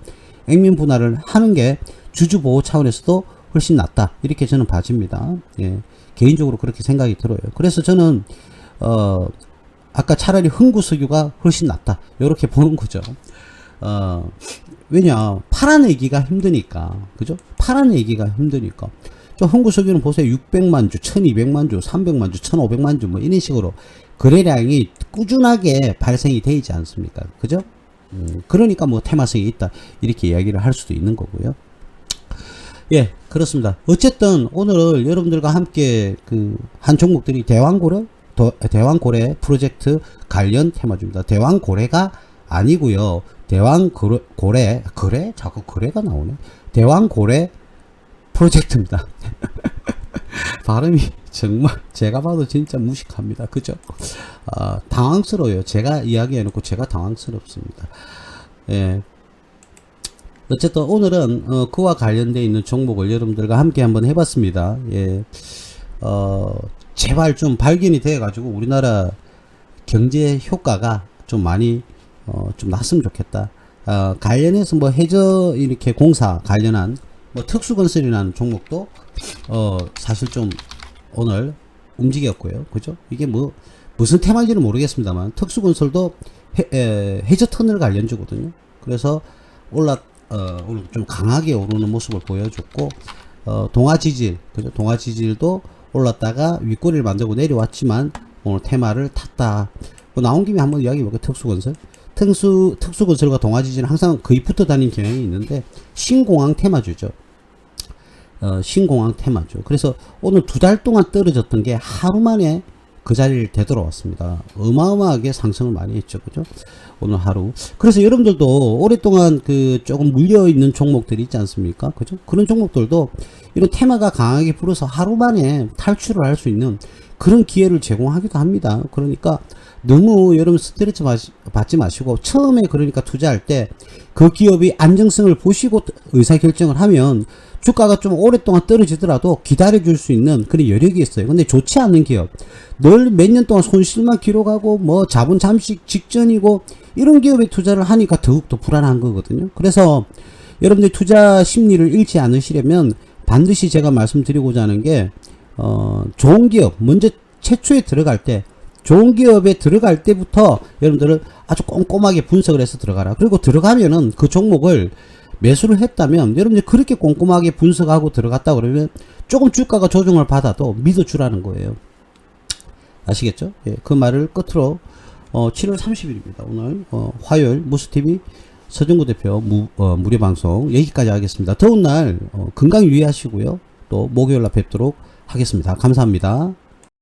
액면 분할을 하는 게 주주 보호 차원에서도 훨씬 낫다 이렇게 저는 봐집니다. 예, 개인적으로 그렇게 생각이 들어요. 그래서 저는 아까 차라리 흥구석유가 훨씬 낫다 이렇게 보는 거죠. 왜냐 팔아내기가 힘드니까 그죠? 팔아내기가 힘드니까 흥구석유는 보세요. 600만 주, 1200만 주, 300만 주, 1500만 주 뭐 이런 식으로 거래량이 꾸준하게 발생이 되지 않습니까? 그죠? 그러니까 뭐 테마성이 있다 이렇게 이야기를 할 수도 있는 거고요. 예, 그렇습니다. 어쨌든 오늘 여러분들과 함께 그 한 종목들이 대왕고래 프로젝트 관련 테마주입니다. 대왕고래가 아니고요. 대왕고래 그래? 자꾸 고래가 나오네. 대왕고래 프로젝트입니다. 발음이 정말 제가 봐도 진짜 무식합니다. 그죠? 당황스러워요. 제가 이야기해놓고 제가 당황스럽습니다. 예. 어쨌든 오늘은 그와 관련되어 있는 종목을 여러분들과 함께 한번 해봤습니다. 예. 제발 좀 발견이 돼가지고 우리나라 경제 효과가 좀 많이 좀 났으면 좋겠다. 관련해서 뭐 해저 이렇게 공사 관련한 뭐 특수건설이라는 종목도 사실 좀 오늘 움직였고요. 그죠? 이게 뭐 무슨 테마인지는 모르겠습니다만 특수건설도 해저 터널 관련주거든요. 그래서 오늘 좀 강하게 오르는 모습을 보여줬고, 동아지질, 그죠? 동아지질도 올랐다가 윗꼬리를 만들고 내려왔지만 오늘 테마를 탔다. 뭐 나온 김에 한번 이야기해볼게요. 특수건설. 특수건설과 동아지질은 항상 거의 붙어 다니는 경향이 있는데, 신공항 테마주죠. 신공항 테마주. 그래서 오늘 2달 동안 떨어졌던 게 하루 만에 그 자리를 되돌아왔습니다. 어마어마하게 상승을 많이 했죠. 그죠? 오늘 하루. 그래서 여러분들도 오랫동안 조금 물려있는 종목들이 있지 않습니까? 그죠? 그런 종목들도 이런 테마가 강하게 불어서 하루 만에 탈출을 할 수 있는 그런 기회를 제공하기도 합니다. 그러니까 너무 여러분 스트레스 받지 마시고, 처음에 그러니까 투자할 때 그 기업이 안정성을 보시고 의사결정을 하면 주가가 좀 오랫동안 떨어지더라도 기다려줄 수 있는 그런 여력이 있어요. 근데 좋지 않은 기업, 늘 몇 년 동안 손실만 기록하고 뭐 자본 잠식 직전이고 이런 기업에 투자를 하니까 더욱더 불안한 거거든요. 그래서 여러분들 투자 심리를 잃지 않으시려면 반드시 제가 말씀드리고자 하는 게, 좋은 기업, 먼저 최초에 들어갈 때, 좋은 기업에 들어갈 때부터 여러분들은 아주 꼼꼼하게 분석을 해서 들어가라. 그리고 들어가면은 그 종목을 매수를 했다면 여러분들이 그렇게 꼼꼼하게 분석하고 들어갔다 그러면 조금 주가가 조정을 받아도 믿어주라는 거예요. 아시겠죠? 예, 그 말을 끝으로 7월 30일입니다. 오늘 화요일 무스TV 서정구 대표 무료 방송 여기까지 하겠습니다. 더운 날 건강 유의하시고요. 또 목요일날 뵙도록 하겠습니다. 감사합니다.